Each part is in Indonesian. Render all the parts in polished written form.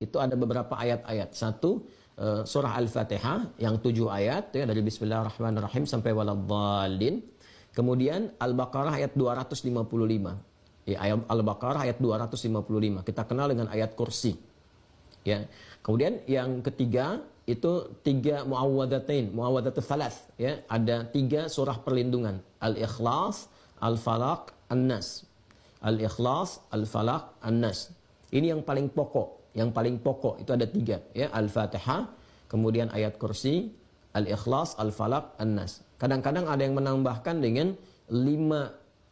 itu ada beberapa ayat-ayat. Satu, surah Al-Fatihah yang 7 ayat ya, dari Bismillahirrahmanirrahim sampai waladhdallin. Kemudian Al-Baqarah ayat 255. Ya, ayat Al-Baqarah ayat 255. Kita kenal dengan ayat kursi. Ya. Kemudian yang ketiga itu 3 muawwadzatain, muawwadzatus salas ya, ada 3 surah perlindungan. Al-Ikhlas, Al-Falaq, An-Nas. Al-Ikhlas, Al-Falaq, An-Nas. Ini yang paling pokok. Yang paling pokok itu ada 3 ya, Al-Fatihah, kemudian ayat kursi, Al-Ikhlas, Al-Falaq, An-Nas. Kadang-kadang ada yang menambahkan dengan 5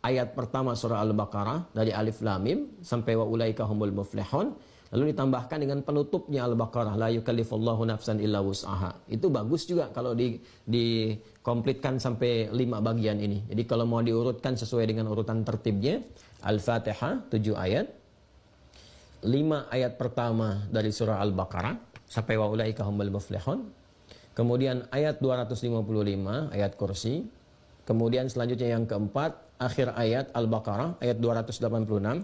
ayat pertama surah Al-Baqarah dari Alif Lam Mim sampai wa ulaika humul muflihun, lalu ditambahkan dengan penutupnya Al-Baqarah, la yukallifullahu nafsan illa wus'aha. Itu bagus juga kalau dikomplitkan sampai 5 bagian ini. Jadi kalau mau diurutkan sesuai dengan urutan tertibnya, Al-Fatihah 7 ayat, 5 ayat pertama dari surah Al-Baqarah sampai wa ulaika humul muflihun. Kemudian ayat 255 ayat kursi. Kemudian selanjutnya yang keempat, akhir ayat Al-Baqarah ayat 286.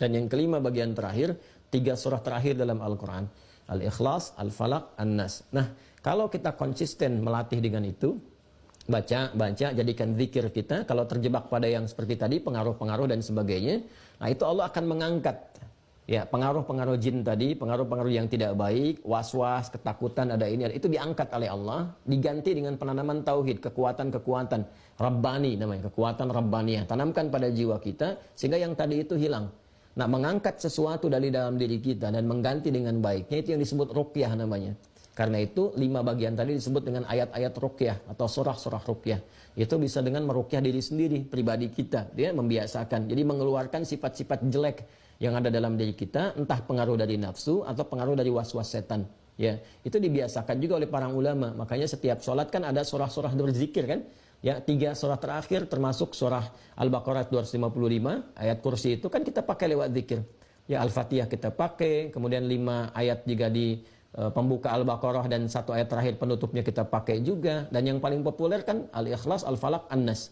Dan yang kelima bagian terakhir, 3 surah terakhir dalam Al-Quran, Al-Ikhlas, Al-Falaq, An-Nas. Nah, kalau kita konsisten melatih dengan itu, baca, jadikan zikir kita. Kalau terjebak pada yang seperti tadi, pengaruh-pengaruh dan sebagainya, nah itu Allah akan mengangkat ya pengaruh-pengaruh jin tadi, pengaruh-pengaruh yang tidak baik, was-was, ketakutan, ada ini, itu diangkat oleh Allah, diganti dengan penanaman tauhid, kekuatan-kekuatan Rabbani namanya, kekuatan Rabbaniyah, tanamkan pada jiwa kita sehingga yang tadi itu hilang. Nah, mengangkat sesuatu dari dalam diri kita dan mengganti dengan baiknya, itu yang disebut ruqyah namanya. Karena itu 5 bagian tadi disebut dengan ayat-ayat ruqyah atau surah-surah ruqyah. Itu bisa dengan meruqyah diri sendiri, pribadi kita, dia membiasakan. Jadi mengeluarkan sifat-sifat jelek yang ada dalam diri kita, entah pengaruh dari nafsu atau pengaruh dari was-was setan. Ya, itu dibiasakan juga oleh para ulama. Makanya setiap sholat kan ada surah-surah berzikir kan? Ya, 3 surah terakhir termasuk surah Al-Baqarah 255, ayat kursi itu kan kita pakai lewat zikir. Ya, Al-Fatihah kita pakai, kemudian 5 ayat jika di pembuka Al-Baqarah dan 1 ayat terakhir penutupnya kita pakai juga. Dan yang paling populer kan Al-Ikhlas, Al-Falaq, An-Nas.